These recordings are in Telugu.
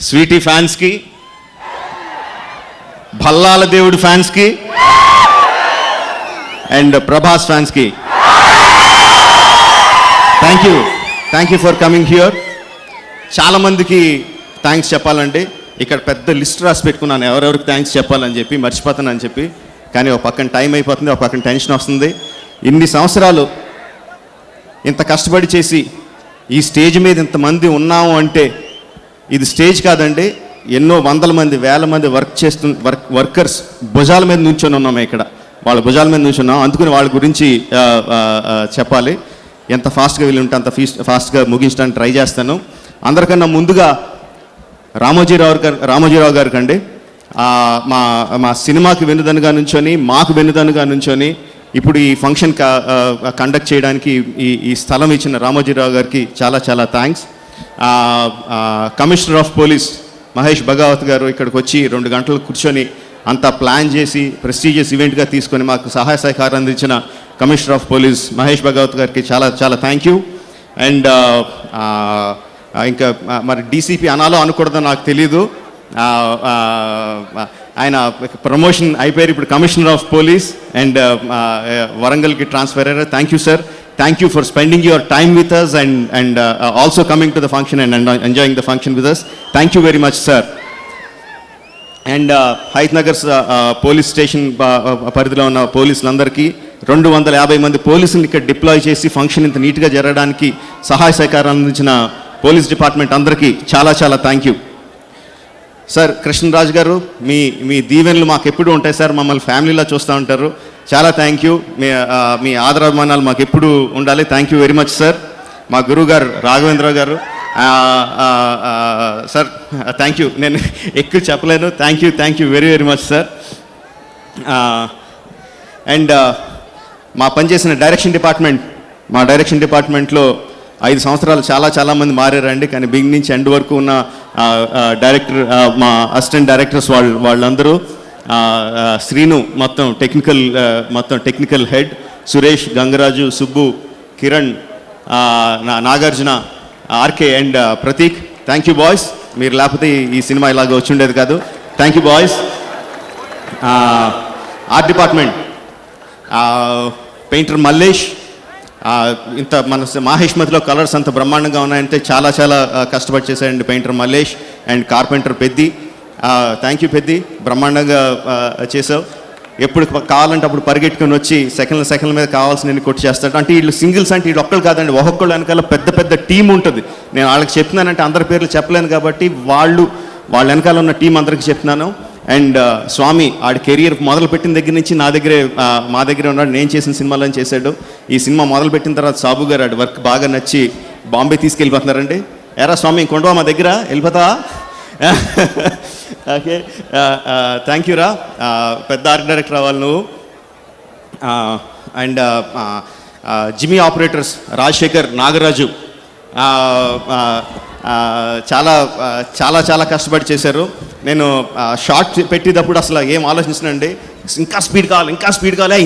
స్వీటీ ఫ్యాన్స్కి, భల్లాల దేవుడి ఫ్యాన్స్కి అండ్ ప్రభాస్ ఫ్యాన్స్కి thank you for coming here. చాలామందికి థ్యాంక్స్ చెప్పాలండి. ఇక్కడ పెద్ద లిస్ట్ రాసి పెట్టుకున్నాను ఎవరెవరికి థ్యాంక్స్ చెప్పాలని చెప్పి, మర్చిపోతానని చెప్పి. కానీ ఒక పక్కన టైం అయిపోతుంది, ఒక పక్కన టెన్షన్ వస్తుంది. ఇన్ని సంవత్సరాలు ఇంత కష్టపడి చేసి ఈ స్టేజ్ మీద ఇంతమంది ఉన్నాము అంటే ఇది స్టేజ్ కాదండి, ఎన్నో వందల మంది వేల మంది వర్కర్స్ భుజాల మీద నుంచొని ఉన్నాము. ఇక్కడ వాళ్ళ భుజాల మీద నుంచున్నాం, అందుకని వాళ్ళ గురించి చెప్పాలి. ఎంత ఫాస్ట్గా వీళ్ళు ఉంటే అంత ఫాస్ట్గా ముగించడానికి ట్రై చేస్తాను. అందరికన్నా ముందుగా రామోజీరావు గారికి అండి, మా సినిమాకి వెన్నుదన్నుగా నుంచొని, మాకు వెన్నుదన్నుగా నుంచొని ఇప్పుడు ఈ ఫంక్షన్ కండక్ట్ చేయడానికి ఈ స్థలం ఇచ్చిన రామోజీరావు గారికి చాలా చాలా thanks. Commissioner of police Mahesh Bhagwat గారు ఇక్కడికి వచ్చి 2 గంటలు కూర్చొని అంతా ప్లాన్ చేసి ప్రెస్టీజియస్ ఈవెంట్గా తీసుకొని మాకు సహాయ సహకారం అందించిన కమిషనర్ ఆఫ్ పోలీస్ మహేష్ భగావత్ గారికి చాలా చాలా థ్యాంక్ యూ. అండ్ ఇంకా మరి డీసీపీ అనాలో అనకూడదో నాకు తెలీదు, ఆయన ప్రమోషన్ అయిపోయారు, ఇప్పుడు కమిషనర్ ఆఫ్ పోలీస్ అండ్ వరంగల్కి ట్రాన్స్ఫర్ అయ్యారు. Thank you sir, thank you for spending your time with us and also coming to the function and enjoying the function with us. Thank you very much sir. And Hayath Nagar police station పరిధిలో ఉన్న పోలీసులందరికీ 250 మంది పోలీసులు ఇక్కడ డిప్లాయ్ చేసి ఫంక్షన్ ఇంత నీట్గా జరగడానికి సహాయ సహకారం అందించిన పోలీస్ డిపార్ట్మెంట్ అందరికీ చాలా చాలా థ్యాంక్ యూ సార్. కృష్ణరాజు గారు, మీ దీవెనలు మాకు ఎప్పుడూ ఉంటాయి సార్, మమ్మల్ని ఫ్యామిలీలా చూస్తూ ఉంటారు. చాలా థ్యాంక్ యూ, మీ ఆదరాభిమానాలు మాకు ఎప్పుడు ఉండాలి. Thank you very much sir. మా గురువు గారు రాఘవేంద్ర గారు సార్, థ్యాంక్ యూ, నేను ఎక్కువ చెప్పలేను. Thank you very very much sir. And మా పనిచేసిన డైరెక్షన్ డిపార్ట్మెంట్లో 5 సంవత్సరాలు చాలామంది మారారండి. కానీ బిగినింగ్ నుంచి ఎండ్ వరకు ఉన్న డైరెక్టర్, మా అసిస్టెంట్ డైరెక్టర్స్ వాళ్ళందరూ, శ్రీను మొత్తం technical head, Suresh, Gangaraju, Subbu, Kiran, Nagarjuna, RK and Prateek. Thank you boys, మీరు లేకపోతే ఈ సినిమా ఇలాగ వచ్చి ఉండేది కాదు. Thank you boys. Art department painter Mallesh, ఇంత మన మాహేష్మతిలో కలర్స్ అంత బ్రహ్మాండంగా ఉన్నాయంటే చాలా కష్టపడి చేశాడండి painter Mallesh. And carpenter Peddi, thank you Peddi, బ్రహ్మాండంగా చేసావు. ఎప్పుడు కావాలంటే అప్పుడు పరిగెట్టుకొని వచ్చి సెకండ్ల మీద కావాల్సిన కొట్టి చేస్తాడు. అంటే వీళ్ళు సింగిల్స్ అంటే వీళ్ళు ఒక్కళ్ళు కాదండి, ఒక్కొక్కళ్ళు వెనకాల పెద్ద టీం ఉంటుంది. నేను వాళ్ళకి చెప్తున్నానంటే అందరి పేర్లు చెప్పలేను కాబట్టి వాళ్ళ వెనకాల ఉన్న టీం అందరికీ చెప్తున్నాను. అండ్ స్వామి ఆడి కెరియర్ మొదలుపెట్టిన దగ్గర నుంచి మా దగ్గరే ఉన్నాడు, నేను చేసిన సినిమాలను చేశాడు. ఈ సినిమా మొదలుపెట్టిన తర్వాత సాబు గారు ఆడి వర్క్ బాగా నచ్చి బాంబే తీసుకెళ్ళిపోతున్నారండి. ఎరా స్వామి ఇంకొండవా మా దగ్గర, వెళ్ళిపోతావా? ఓకే, థ్యాంక్ యూ రా, పెద్ద ఆర్ట్ డైరెక్టర్ అవ్వాలి నువ్వు. And Jimmy operators Rajasekhar, Nagaraju చాలా కష్టపడి చేశారు. నేను షార్ట్ పెట్టేటప్పుడు అసలు ఏం ఆలోచించనండి, ఇంకా స్పీడ్ కావాలి,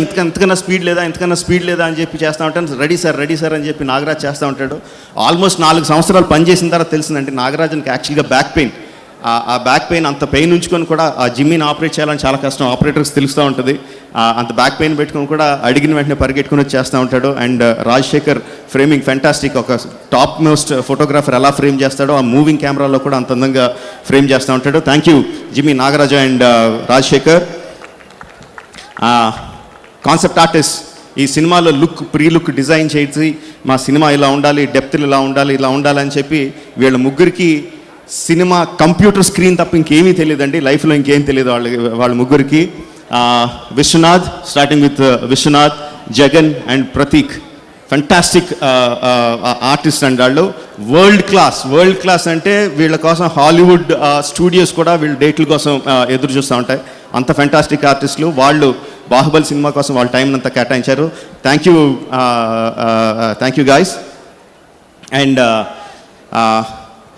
ఇంతకన్నా స్పీడ్ లేదా అని చెప్పి చేస్తూ ఉంటాను. రెడీ సార్ అని చెప్పి నాగరాజ్ చేస్తూ ఉంటాడు. ఆల్మోస్ట్ 4 సంవత్సరాలు పనిచేసిన తర్వాత తెలిసిందంటే నాగరాజన్కి యాక్చువల్గా బ్యాక్ పెయిన్, ఆ బ్యాక్ పెయిన్ అంత పెయిన్ ఉంచుకొని కూడా ఆ జిమ్మీని ఆపరేట్ చేయాలని చాలా కష్టం, ఆపరేటర్స్ తెలుస్తూ ఉంటుంది. అంత బ్యాక్ పెయిన్ పెట్టుకొని కూడా అడిగిన వెంటనే పరిగెట్టుకుని వచ్చి చేస్తూ ఉంటాడు. అండ్ రాజశేఖర్ ఫ్రేమింగ్ ఫ్యాంటాస్టిక్, ఒక టాప్ మోస్ట్ ఫోటోగ్రాఫర్ ఎలా ఫ్రేమ్ చేస్తాడో ఆ మూవింగ్ కెమెరాలో కూడా అంత అందంగా ఫ్రేమ్ చేస్తూ ఉంటాడు. Thank you Jimmy, Nagaraju and Rajasekhar. Concept artist ఈ సినిమాలో ప్రీ లుక్ డిజైన్ చేసి మా సినిమా ఇలా ఉండాలి, డెప్త్లు ఇలా ఉండాలి అని చెప్పి వీళ్ళ ముగ్గురికి సినిమా కంప్యూటర్ స్క్రీన్ తప్ప ఇంకేమీ తెలియదండి, లైఫ్లో ఇంకేం తెలియదు వాళ్ళ ముగ్గురికి. Vishwanath, starting with Vishwanath, Jagan and Prateek, fantastic artist and వాళ్ళు వరల్డ్ క్లాస్ అంటే వీళ్ళ కోసం హాలీవుడ్ స్టూడియోస్ కూడా వీళ్ళ డేట్ల కోసం ఎదురు చూస్తూ ఉంటాయి. అంత ఫెంటాస్టిక్ ఆర్టిస్టులు వాళ్ళు. బాహుబలి సినిమా కోసం వాళ్ళ టైం అంతా కేటాయించారు. Thank you guys. And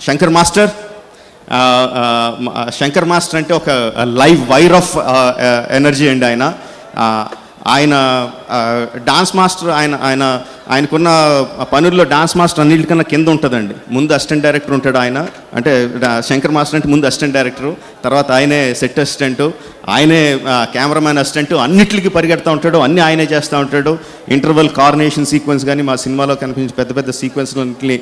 Shankar master అంటే ఒక లైవ్ వైర్ ఆఫ్ ఎనర్జీ అండి ఆయన. ఆయన డాన్స్ మాస్టర్, ఆయనకున్న పనుల్లో డాన్స్ మాస్టర్ అన్నిటికన్నా కింద ఉంటుందండి. ముందు అసిస్టెంట్ డైరెక్టర్ ఉంటాడు ఆయన, అంటే శంకర్ మాస్టర్ అంటే ముందు అసిస్టెంట్ డైరెక్టరు, తర్వాత ఆయనే సెట్ అసిస్టెంటు, ఆయనే కెమెరామ్యాన్ అసిస్టెంటు, అన్నిటికీ పరిగెడతా ఉంటాడు, అన్నీ ఆయనే చేస్తూ ఉంటాడు. ఇంటర్వెల్ కార్నేషన్ సీక్వెన్స్ కానీ మా సినిమాలో కనిపించే పెద్ద పెద్ద సీక్వెన్స్లన్నింటినీ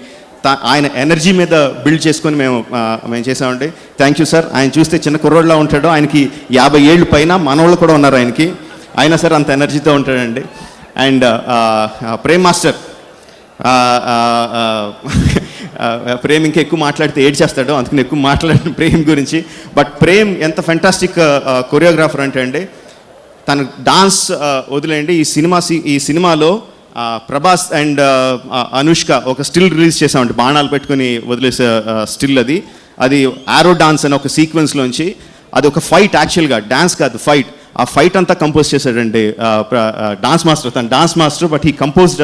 ఆయన ఎనర్జీ మీద బిల్డ్ చేసుకొని మేము చేసామండి. Thank you sir. ఆయన చూస్తే చిన్న కుర్రోడ్లా ఉంటాడు, ఆయనకి 50 ఏళ్ళు పైన, మనవాళ్ళు కూడా ఉన్నారు ఆయనకి, అయినా సరే అంత ఎనర్జీతో ఉంటాడండి. అండ్ ప్రేమ్ మాస్టర్, ప్రేమ్ ఇంకా ఎక్కువ మాట్లాడితే ఏడ్చేస్తాడు, అందుకని ఎక్కువ మాట్లాడిన ప్రేమ్ గురించి. బట్ ప్రేమ్ ఎంత ఫెంటాస్టిక్ కొరియోగ్రాఫర్ అంటే అండి, తను డాన్స్ వదిలేయండి, ఈ సినిమాలో ప్రభాస్ అండ్ అనుష్క ఒక స్టిల్ రిలీజ్ చేసామండి, బాణాలు పెట్టుకుని వదిలేసే స్టిల్. అది ఆరో డాన్స్ అని ఒక సీక్వెన్స్లోంచి, అది ఒక ఫైట్, యాక్చువల్గా డాన్స్ కాదు ఫైట్. ఆ ఫైట్ అంతా కంపోజ్ చేశాడండి డాన్స్ మాస్టర్. తను dance master, but he composed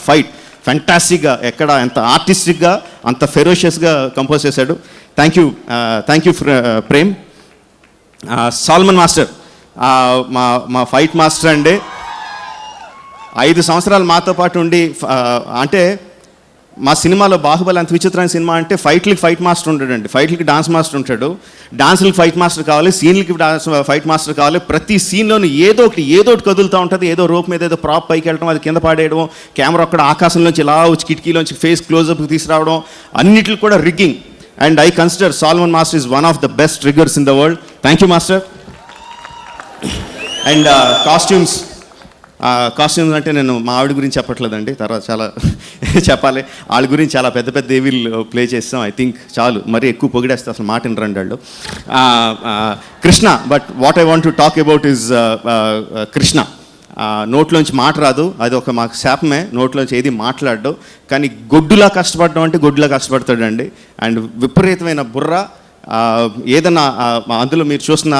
fight ఫెంటాస్టిక్గా, ఎక్కడ ఎంత ఆర్టిస్టిక్గా అంత ఫెరోషియస్గా కంపోజ్ చేశాడు. Thank you Prem. Solomon master, మా ఫైట్ మాస్టర్ అండి. 5 సంవత్సరాలు మాతో పాటు ఉండి, అంటే మా సినిమాలో బాహుబలి అంత విచిత్రమైన సినిమా అంటే ఫైట్లకి ఫైట్ మాస్టర్ ఉంటాడండి, ఫైట్లకి డాన్స్ మాస్టర్ ఉంటాడు, డాన్స్లకి ఫైట్ మాస్టర్ కావాలి, సీన్లకి ఫైట్ మాస్టర్ కావాలి. ప్రతి సీన్లోనూ ఏదో ఒకటి కదులుతూ ఉంటుంది, ఏదో రోప్ మీద ఏదో ప్రాప్ పైకి వెళ్ళడం, అది కింద పాడేయడం, కెమెరా అక్కడ ఆకాశంలోంచి ఇలా వచ్చి కిటికీలోంచి ఫేస్ క్లోజప్కి తీసుకురావడం, అన్నిటికి కూడా rigging. And I consider Solomon master is one of the best riggers in the world. Thank you master. And costumes అంటే నేను మా ఆవిడ గురించి చెప్పట్లేదండి, తర్వాత చాలా చెప్పాలి. వాళ్ళ గురించి చాలా పెద్ద పెద్ద ఏవీలు ప్లే చేస్తాం. ఐ థింక్ చాలు, మరీ ఎక్కువ పొగిడేస్తే అసలు మాట వినరండి వాళ్ళు. Krishna, but what I want to talk about is Krishna. నోట్లోంచి మాట రాదు, అది ఒక మాకు శాపమే, నోట్లోంచి ఏది మాట్లాడడు, కానీ గొడ్డులా కష్టపడడం అంటే గొడ్డులా కష్టపడతాడండి. అండ్ విపరీతమైన బుర్ర. ఏదన్నా అందులో మీరు చూసిన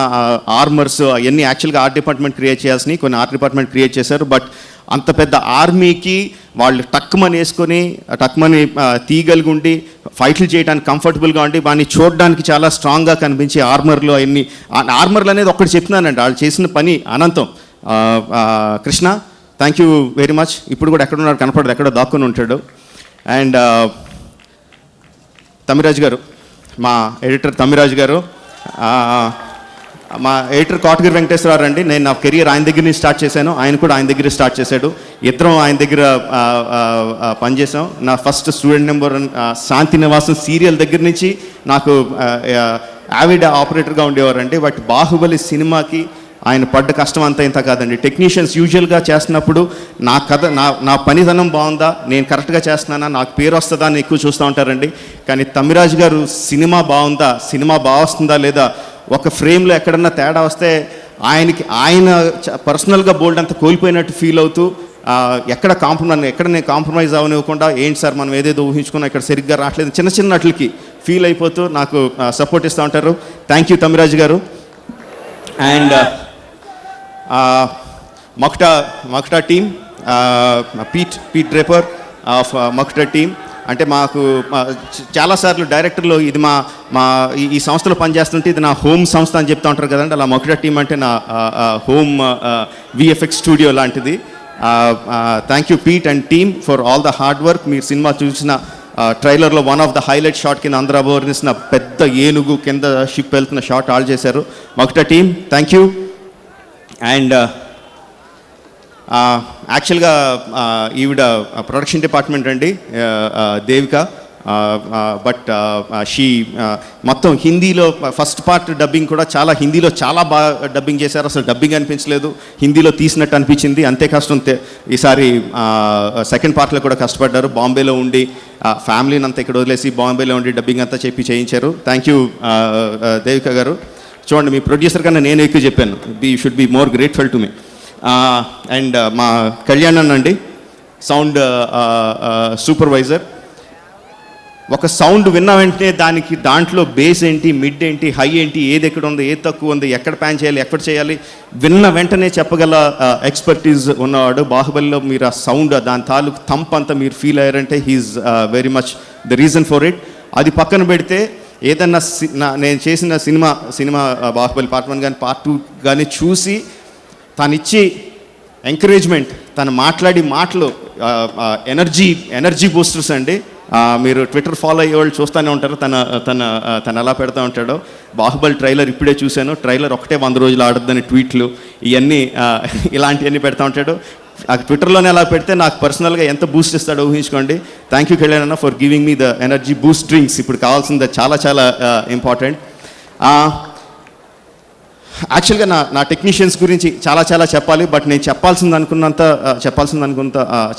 ఆర్మర్స్ అవన్నీ యాక్చువల్గా ఆర్ట్ డిపార్ట్మెంట్ క్రియేట్ చేయాల్సినవి, కొన్ని ఆర్ట్ డిపార్ట్మెంట్ క్రియేట్ చేశారు. బట్ అంత పెద్ద ఆర్మీకి వాళ్ళు టక్మని వేసుకొని టక్మని తీయగలిగి ఉండి ఫైట్లు చేయడానికి కంఫర్టబుల్గా ఉండి, వాడిని చూడడానికి చాలా స్ట్రాంగ్గా కనిపించే ఆర్మర్లు అవన్నీ. ఆర్మర్లు అనేది ఒకటి చెప్తున్నానండి, వాళ్ళు చేసిన పని అనంతం. Krishna, thank you very much. ఇప్పుడు కూడా ఎక్కడున్నాడు కనపడదు, ఎక్కడో దాక్కుని ఉంటాడు. అండ్ తమిరాజ్ గారు, మా ఎడిటర్ తమ్మిరాజు గారు, మా ఎడిటర్ కోటగిరి వెంకటేశ్వరరావు అండి. నేను నా కెరియర్ ఆయన దగ్గర నుంచి స్టార్ట్ చేశాను, ఆయన కూడా ఆయన దగ్గర స్టార్ట్ చేశాడు. ఇద్దరం ఆయన దగ్గర పనిచేసాం. నా ఫస్ట్ స్టూడెంట్ నెంబర్ శాంతి నివాసం సీరియల్ దగ్గర నుంచి నాకు యావిడ్ ఆపరేటర్గా ఉండేవారండి. బట్ బాహుబలి సినిమాకి ఆయన పడ్డ కష్టం అంతా ఇంత కాదండి. టెక్నీషియన్స్ యూజువల్గా చేస్తున్నప్పుడు నా కథ నా పనితనం బాగుందా, నేను కరెక్ట్గా చేస్తున్నానా, నాకు పేరు వస్తుందా అని ఎక్కువ చూస్తూ ఉంటారండి. కానీ తమ్మిరాజు గారు సినిమా బాగుందా, సినిమా బాగా వస్తుందా లేదా, ఒక ఫ్రేమ్లో ఎక్కడన్నా తేడా వస్తే ఆయన పర్సనల్గా బోల్డ్ అంతా కోల్పోయినట్టు ఫీల్ అవుతూ, ఎక్కడ నేను కాంప్రమైజ్ అవ్వనివ్వకుండా, ఏంటి సార్ మనం ఏదేదో ఊహించుకున్నా ఇక్కడ సరిగ్గా రావట్లేదు, చిన్న చిన్న అట్లకి ఫీల్ అయిపోతూ నాకు సపోర్ట్ ఇస్తూ ఉంటారు. Thank you Thammiraju garu. And Makuta team, Pete Draper of Makuta team. అంటే మాకు చాలాసార్లు డైరెక్టర్లు ఇది ఈ సంస్థలో పనిచేస్తుంటే ఇది నా హోమ్ సంస్థ అని చెప్తూ ఉంటారు కదండి, అలా మకుటా టీమ్ అంటే నా హోమ్ విఎఫ్ఎక్స్ స్టూడియో లాంటిది. Thank you Pete and team for all the hard work. మీరు సినిమా చూసిన ట్రైలర్లో one of the highlight shot కింద అందరూ అబోర్నిసిన పెద్ద ఏనుగు కింద షిప్ వెళ్తున్న షాట్ ఆల్ చేశారు. మకుటా టీమ్, థ్యాంక్ యూ. అండ్ యాక్చువల్గా ఈవిడ ప్రొడక్షన్ డిపార్ట్మెంట్ అండి, దేవిక. బట్ షీ మొత్తం హిందీలో ఫస్ట్ పార్ట్ డబ్బింగ్ కూడా హిందీలో చాలా బాగా డబ్బింగ్ చేశారు. అసలు డబ్బింగ్ అనిపించలేదు, హిందీలో తీసినట్టు అనిపించింది. అంతే కష్టం ఈసారి సెకండ్ పార్ట్లో కూడా కష్టపడ్డారు. బాంబేలో ఉండి ఫ్యామిలీని అంతా ఇక్కడ వదిలేసి బాంబేలో ఉండి డబ్బింగ్ అంతా చేయించారు. థ్యాంక్ యూ దేవిక గారు. చూడండి, మీ ప్రొడ్యూసర్ కన్నా నేను ఎక్కువ చెప్పాను, you should be more grateful to me. And మా కళ్యాణ్ అండి, సౌండ్ సూపర్వైజర్. ఒక సౌండ్ విన్న వెంటనే దాంట్లో బేస్ ఏంటి, మిడ్ ఏంటి, హై ఏంటి, ఏది ఎక్కడ ఉంది, ఏది తక్కువ ఉంది, ఎక్కడ ప్యాన్ చేయాలి, ఎక్కడ చేయాలి, విన్న వెంటనే చెప్పగల ఎక్స్పర్టీస్ ఉన్నవాడు. బాహుబలిలో మీరు ఆ సౌండ్, దాని తాలూకు థంప్ అంతా మీరు ఫీల్ అయ్యారంటే he's very much the reason for it. అది పక్కన పెడితే ఏదన్నా నేను చేసిన సినిమా బాహుబలి పార్ట్ 1 కానీ పార్ట్ 2 కానీ చూసి తనిచ్చి ఎంకరేజ్మెంట్, తను మాట్లాడి మాటలు ఎనర్జీ బూస్టర్స్ అండి. మీరు ట్విట్టర్ ఫాలో అయ్యే వాళ్ళు చూస్తూనే ఉంటారు తను ఎలా పెడతా ఉంటాడో. బాహుబలి ట్రైలర్ ఇప్పుడే చూశాను, ట్రైలర్ ఒకటే 100 రోజులు ఆడద్దని ట్వీట్లు ఇవన్నీ ఇలాంటివన్నీ పెడతా ఉంటాడు. ఆ ట్విట్టర్లోనే అలా పెడితే నాకు పర్సనల్గా ఎంత బూస్ట్ ఇస్తాడో ఊహించుకోండి. థ్యాంక్ యూ కళ్యాణ్ అన్న for giving me the energy Boost drinks. ఇప్పుడు కావాల్సింది చాలా చాలా ఇంపార్టెంట్. యాక్చువల్గా నా టెక్నీషియన్స్ గురించి చాలా చాలా చెప్పాలి, బట్ నేను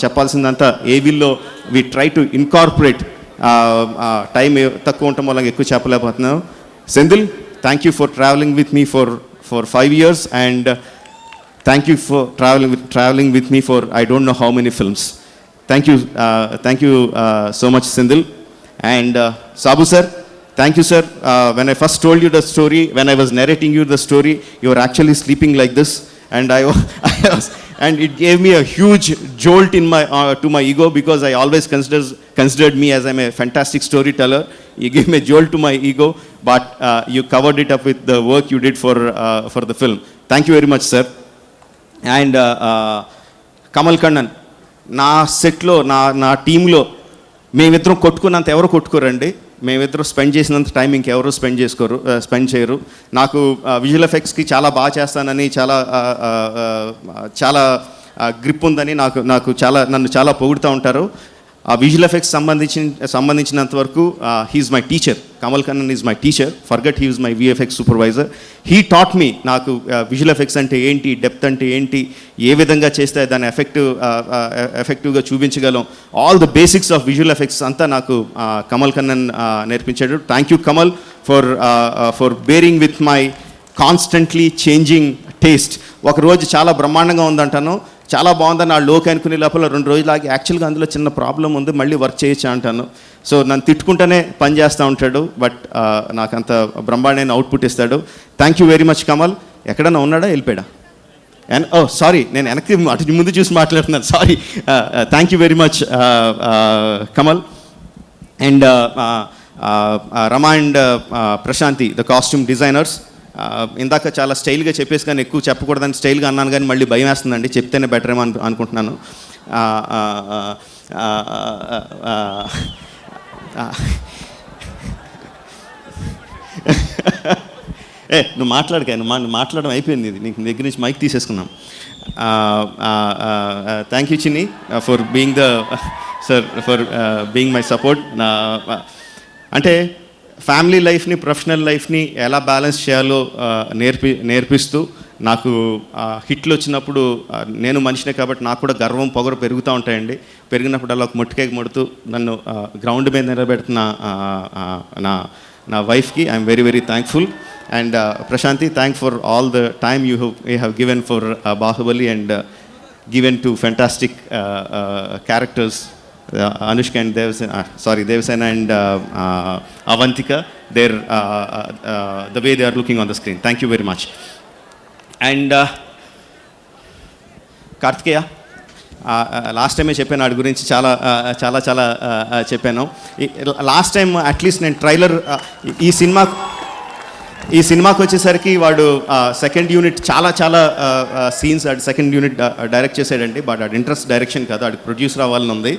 చెప్పాల్సిందంతా ఏవిల్లో we try to incorporate. Time తక్కువ ఉండటం వల్ల ఎక్కువ చెప్పలేకపోతున్నాను. Senthil, thank you for travelling with me for 5 years and thank you for travelling with me for I don't know how many films. Thank you so much, Senthil. And Sabu sir, thank you sir. When I first told you the story, when I was narrating you the story, you were actually sleeping like this, and I was, and it gave me a huge jolt in my to my ego, because I always considered me as I'm a fantastic storyteller. You gave me a jolt to my ego, but you covered it up with the work you did for the film. Thank you very much, sir. And Kamal Kannan, నా సెట్లో నా టీంలో మేమిద్దరం కొట్టుకున్నంత ఎవరు కొట్టుకోరండి. మేమిద్దరం స్పెండ్ చేసినంత టైం ఇంకెవరు స్పెండ్ చేయరు. నాకు విజువల్ ఎఫెక్ట్స్కి చాలా బాగా చేస్తానని, చాలా గ్రిప్ ఉందని నన్ను చాలా పొగుడుతూ ఉంటారు. ఆ విజువల్ ఎఫెక్ట్స్ సంబంధించినంత వరకు he's my teacher. Kamal Kannan is my teacher. Forget he is my VFX supervisor. He taught me, నాకు విజువల్ ఎఫెక్ట్స్ అంటే ఏంటి, డెప్త్ అంటే ఏంటి, ఏ విధంగా చేస్తే దాన్ని ఎఫెక్టివ్గా చూపించగలం, all the basics of visual effects అంతా నాకు కమల్ కన్నన్ నేర్పించాడు. Thank you Kamal for bearing with my constantly changing taste. ఒకరోజు చాలా బ్రహ్మాండంగా ఉందంటాను, చాలా బాగుందని ఆ లోకి అనుకునే లోపల 2 రోజులు ఆగి యాక్చువల్గా అందులో చిన్న ప్రాబ్లం ఉంది, మళ్ళీ వర్క్ చేయొచ్చా అంటాను. సో నన్ను తిట్టుకుంటూనే పని చేస్తూ ఉంటాడు, బట్ నాకు అంత బ్రహ్మాండమైన అవుట్పుట్ ఇస్తాడు. Thank you very much Kamal. ఎక్కడన్నా ఉన్నాడా, వెళ్ళిపోయాడా? సారీ, నేను వెనక్కి అటు ముందు చూసి మాట్లాడుతున్నాను, sorry. Thank you very much Kamal. And Rama and Prashanthi, the costume designers. ఇందాక చాలా స్టైల్గా చెప్పేసి కానీ ఎక్కువ చెప్పకూడదని స్టైల్గా అన్నాను, కానీ మళ్ళీ భయం వేస్తుందండి, చెప్తేనే బెటర్ ఏమో అనుకుంటున్నాను. నువ్వు మాట్లాడడం అయిపోయింది, ఇది నీకు దగ్గర నుంచి మైక్ తీసేసుకున్నాం. థ్యాంక్ యూ చిన్ని ఫర్ బీయింగ్ మై సపోర్ట్. అంటే ఫ్యామిలీ లైఫ్ని, ప్రొఫెషనల్ లైఫ్ని ఎలా బ్యాలెన్స్ చేయాలో నేర్పిస్తూ, నాకు హిట్లు వచ్చినప్పుడు నేను మనిషినే కాబట్టి నాకు కూడా గర్వం పొగరు పెరుగుతూ ఉంటాయండి. పెరిగినప్పుడు అలా ఒక మొట్టికేకి మొడుతూ నన్ను గ్రౌండ్ మీద నిలబెడుతున్న నా వైఫ్కి I'm very very thankful. And Prashanti, thank for all the time you have given for Baahubali and given to fantastic characters. Anushka and Devsena and Avantika, the way they are looking on the screen. Thank you very much. And Kartikeya, last టైమే చెప్పాను వాడి గురించి, చాలా చెప్పాను. లాస్ట్ టైం అట్లీస్ట్ నేను ట్రైలర్ ఈ సినిమాకి వచ్చేసరికి వాడు సెకండ్ యూనిట్ చాలా సీన్స్ సెకండ్ యూనిట్ డైరెక్ట్ చేసాడండి. బట్ ఆడు ఇంట్రెస్ట్ డైరెక్షన్ కాదు, ఆడికి ప్రొడ్యూసర్ అవ్వాలని ఉంది.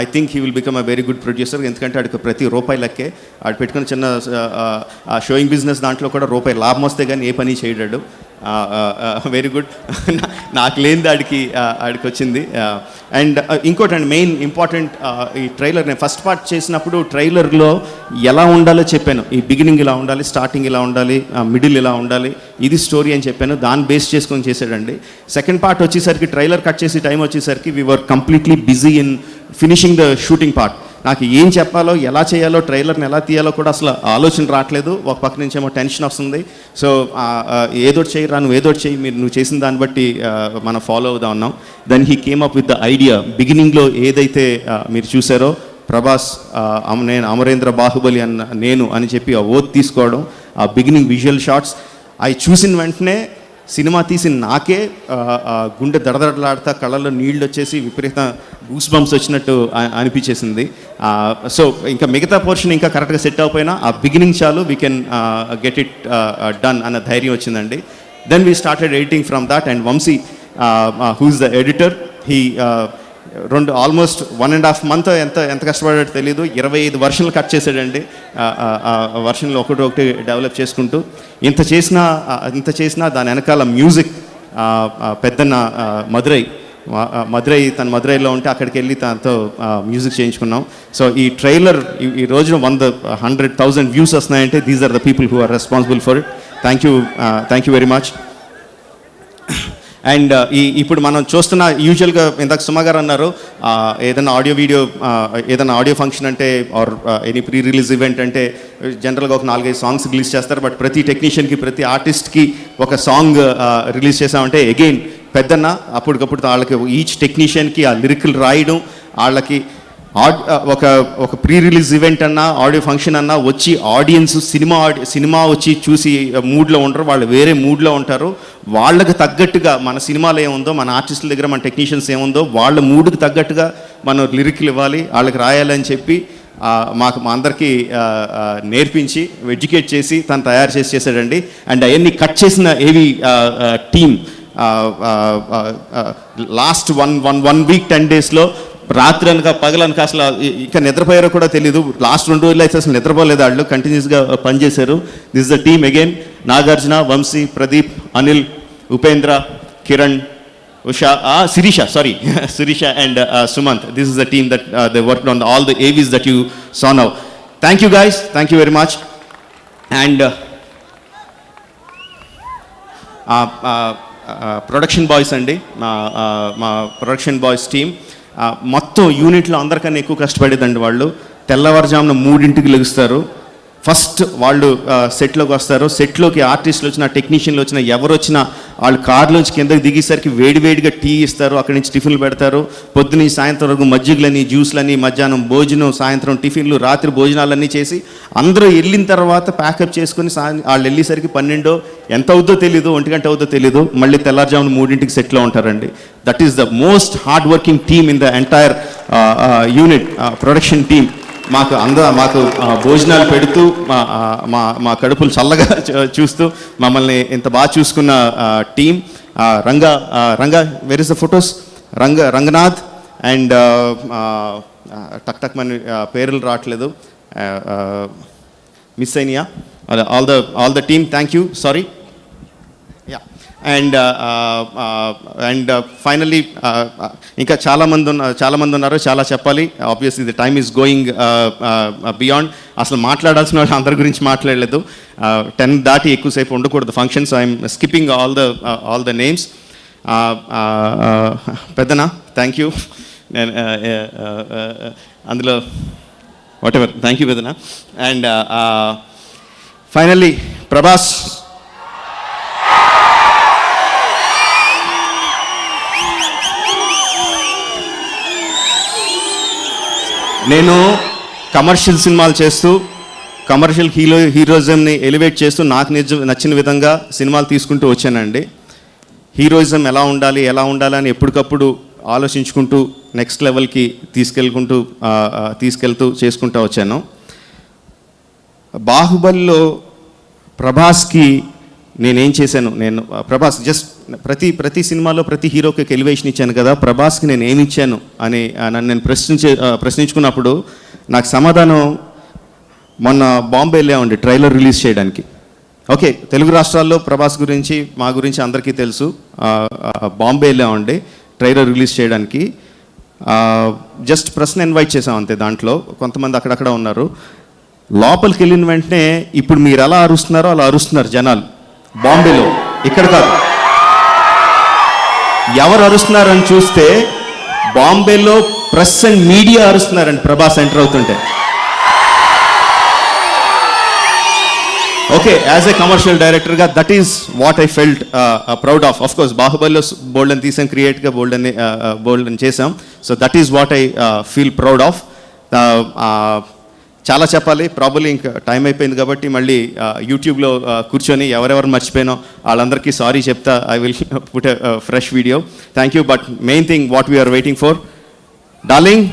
I think he will become a very good producer, ఎందుకంటే ఆడికి ప్రతి రూపాయి లెక్కే. ఆడు పెట్టుకున్న చిన్న షోయింగ్ బిజినెస్ దాంట్లో కూడా రూపాయి లాభం వస్తే కానీ ఏ పని చేయడాడు. Very good. నాకు లేనిది ఆడికి వచ్చింది. అండ్ ఇంకోటి అండి, మెయిన్ ఇంపార్టెంట్, ఈ ట్రైలర్ నేను ఫస్ట్ పార్ట్ చేసినప్పుడు ట్రైలర్లో ఎలా ఉండాలో చెప్పాను. ఈ బిగినింగ్ ఇలా ఉండాలి, స్టార్టింగ్ ఇలా ఉండాలి, మిడిల్ ఇలా ఉండాలి, ఇది స్టోరీ అని చెప్పాను. దాన్ని బేస్ చేసుకొని చేశాడండి. సెకండ్ పార్ట్ వచ్చేసరికి ట్రైలర్ కట్ చేసి టైం వచ్చేసరికి we were completely busy in finishing the shooting part. నాకు ఏం చెప్పాలో, ఎలా చేయాలో, ట్రైలర్ని ఎలా తీయాలో కూడా అసలు ఆలోచన రావట్లేదు. ఒక పక్క నుంచి ఏమో టెన్షన్ వస్తుంది. సో ఏదోటి చేయరా, నువ్వు ఏదోటి చేయి, నువ్వు చేసిన దాన్ని బట్టి మనం ఫాలో అవుదా ఉన్నాం. Then he came up with the idea. బిగినింగ్లో ఏదైతే మీరు చూసారో, ప్రభాస్ నేను అమరేంద్ర బాహుబలి నేను అని చెప్పి ఆ ఓత్ తీసుకోవడం, ఆ బిగినింగ్ విజువల్ షాట్స్ అవి చూసిన వెంటనే సినిమా తీసి నాకే గుండె దడదడలాడుతా, కళ్ళల్లో నీళ్ళు వచ్చేసి విపరీత గూస్ బంప్స్ వచ్చినట్టు అనిపించేసింది. సో ఇంకా మిగతా పోర్షన్ ఇంకా కరెక్ట్గా సెట్ అయిపోయినా ఆ బిగినింగ్ చాలు, we can get it done అన్న ధైర్యం వచ్చిందండి. Then we started editing from that. And Vamshi, who's the editor. He almost 1.5 month ఎంత కష్టపడాడో తెలియదు. 25 వర్షన్లు కట్ చేశాడండి. వర్షన్లు ఒకటి డెవలప్ చేసుకుంటూ ఇంత చేసినా దాని వెనకాల మ్యూజిక్ పెద్దన్న మదురైలో ఉంటే అక్కడికి వెళ్ళి తనతో మ్యూజిక్ చేయించుకున్నాం. సో ఈ ట్రైలర్ ఈ రోజున 100,000 వ్యూస్ వస్తున్నాయంటే these are the people who are responsible for it. Thank you very much. And ఇప్పుడు మనం చూస్తున్న యూజువల్గా ఇందాక సుమా గారు అన్నారు, ఏదైనా ఆడియో ఫంక్షన్ అంటే or any pre release event అంటే జనరల్గా ఒక 4-5 సాంగ్స్ రిలీజ్ చేస్తారు. బట్ ప్రతి టెక్నీషియన్కి ప్రతి ఆర్టిస్ట్కి ఒక సాంగ్ రిలీజ్ చేసామంటే అగైన్ పెద్దన్న అప్పటికప్పుడు వాళ్ళకి ఈచ్ టెక్నీషియన్కి ఆ లిరికల్ రాయడం, వాళ్ళకి ఒక ప్రీ రిలీజ్ ఈవెంట్ అన్నా ఆడియో ఫంక్షన్ అన్నా వచ్చి ఆడియన్స్ సినిమా వచ్చి చూసి మూడ్లో ఉంటారు, వాళ్ళు వేరే మూడ్లో ఉంటారు. వాళ్ళకి తగ్గట్టుగా మన సినిమాలో ఏముందో, మన ఆర్టిస్టుల దగ్గర మన టెక్నీషియన్స్ ఏముందో వాళ్ళ మూడ్కి తగ్గట్టుగా మనం లిరిక్లు ఇవ్వాలి, వాళ్ళకి రాయాలని చెప్పి మా అందరికీ నేర్పించి ఎడ్యుకేట్ చేసి తను తయారు చేసాడండి. అండ్ అవన్నీ కట్ చేసిన ఏవి టీమ్ లాస్ట్ వన్ వీక్ 10 daysలో రాత్రి అనక పగలనక అసలు ఇంకా నిద్రపోయారో కూడా తెలీదు. లాస్ట్ 2 రోజులు అయితే అసలు నిద్రపోలేదు, వాళ్ళు కంటిన్యూస్గా పనిచేశారు. This the team again, Nagarjuna, Vamshi, Pradeep, Anil, Upendra, Kiran, Usha, Shirisha and Sumanth. This is the team that they worked on all the AVs that you saw now. Thank you guys, thank you very much. And production boys అండి, మా ప్రొడక్షన్ బాయ్స్ టీమ్ మొత్తం యూనిట్లో అందరికన్నా ఎక్కువ కష్టపడేదండి. వాళ్ళు తెల్లవారుజామున 3 లెగుస్తారు. ఫస్ట్ వాళ్ళు సెట్లోకి వస్తారు. సెట్లోకి ఆర్టిస్టులు వచ్చినా టెక్నీషియన్లు వచ్చినా ఎవరు వచ్చినా వాళ్ళు కార్లోంచి కిందకి దిగేసరికి వేడివేడిగా టీ ఇస్తారు, అక్కడి నుంచి టిఫిన్లు పెడతారు. పొద్దున సాయంత్రం వరకు మజ్జిగలని, జ్యూస్లని, మధ్యాహ్నం భోజనం, సాయంత్రం టిఫిన్లు, రాత్రి భోజనాలన్నీ చేసి అందరూ వెళ్ళిన తర్వాత ప్యాకప్ చేసుకుని వాళ్ళు వెళ్ళేసరికి 12 ఎంత అవుద్దో తెలీదు, 1 గంట అవుద్దో తెలీదు. మళ్ళీ తెల్లారుజామున 3 సెట్లో ఉంటారండి. That is the most hard working team in the entire unit production team. మాకు భోజనాలు పెడుతూ మా కడుపులు చల్లగా చూస్తూ మమ్మల్ని ఇంత బాగా చూసుకున్న team. Ranga where is the photos, Ranganath and టక్ మన పేర్లు రావట్లేదు, మిస్ అయినాయా, all the team. Thank you, sorry. And finally ఇంకా చాలామంది ఉన్నారు, చాలా చెప్పాలి. Obviously the time is going beyond. అసలు మాట్లాడాల్సిన వాళ్ళు అందరి గురించి మాట్లాడలేదు. 10 దాటి ఎక్కువసేపు ఉండకూడదు function. So I'm skipping all the names. పెద్దనా థ్యాంక్ యూ, నేను అందులో వాట్ ఎవర్, థ్యాంక్ యూ పెద్దనా. And finally Prabhas. నేను కమర్షియల్ సినిమాలు చేస్తూ కమర్షియల్ హీరోయిజంని ఎలివేట్ చేస్తూ నాకు నచ్చిన విధంగా సినిమాలు తీసుకుంటూ వచ్చానండి. హీరోయిజం ఎలా ఉండాలి అని ఎప్పటికప్పుడు ఆలోచించుకుంటూ నెక్స్ట్ లెవెల్కి తీసుకెళ్తూ చేసుకుంటూ వచ్చాను. బాహుబలిలో ప్రభాస్కి నేనేం చేశాను, ప్రభాస్ జస్ట్ ప్రతి సినిమాలో ప్రతి హీరోకి ఒక ఎలివేషన్ ఇచ్చాను కదా, ప్రభాస్కి నేను ఏమి ఇచ్చాను అని నన్ను నేను ప్రశ్నించుకున్నప్పుడు నాకు సమాధానం, మొన్న బాంబే వెళ్ళామండి ట్రైలర్ రిలీజ్ చేయడానికి. ఓకే, తెలుగు రాష్ట్రాల్లో ప్రభాస్ గురించి మా గురించి అందరికీ తెలుసు. బాంబే వెళ్ళామండి ట్రైలర్ రిలీజ్ చేయడానికి. జస్ట్ ప్రెస్ని ఇన్వైట్ చేసాం అంతే. దాంట్లో కొంతమంది అక్కడక్కడ ఉన్నారు. లోపలికి వెళ్ళిన వెంటనే ఇప్పుడు మీరు ఎలా అరుస్తున్నారో అలా అరుస్తున్నారు జనాలు బాంబేలో, ఇక్కడ కాదు. ఎవరు అరుస్తున్నారని చూస్తే బాంబేలో ప్రెస్ అండ్ మీడియా అరుస్తున్నారండి ప్రభాస్ ఎంటర్ అవుతుంటే. ఓకే, యాజ్ ఎ కమర్షియల్ డైరెక్టర్గా that is what I felt proud of. Of course బాహుబలిలో బోల్డ్ అని తీసాం, క్రియేట్గా బోల్డ్ అని చేసాం. So that is what I feel proud of. చాలా చెప్పాలి, ప్రాబబ్లీ ఇంకా టైం అయిపోయింది కాబట్టి మళ్ళీ యూట్యూబ్లో కూర్చొని ఎవరెవరు మర్చిపోయినో వాళ్ళందరికీ సారీ చెప్తా. I will put a fresh video. Thank you. But main thing what we're waiting for, darling,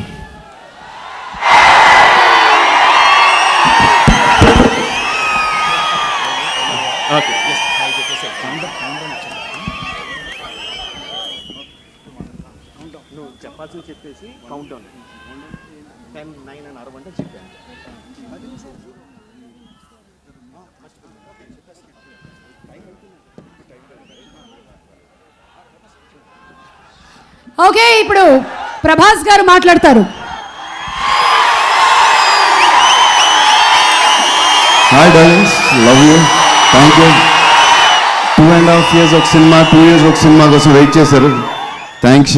అని చెప్పేసి కౌంట్ డౌన్ 10, 9 అని అరవంటే చెప్పాను. ఓకే, ఇప్పుడు ప్రభాస్ గారు మాట్లాడతారు. Hi darlings, love you, thank you. 2.5 years ఒక సినిమా, 2 years ఒక సినిమా కోసం వెయిట్ చేశారు. థ్యాంక్స్.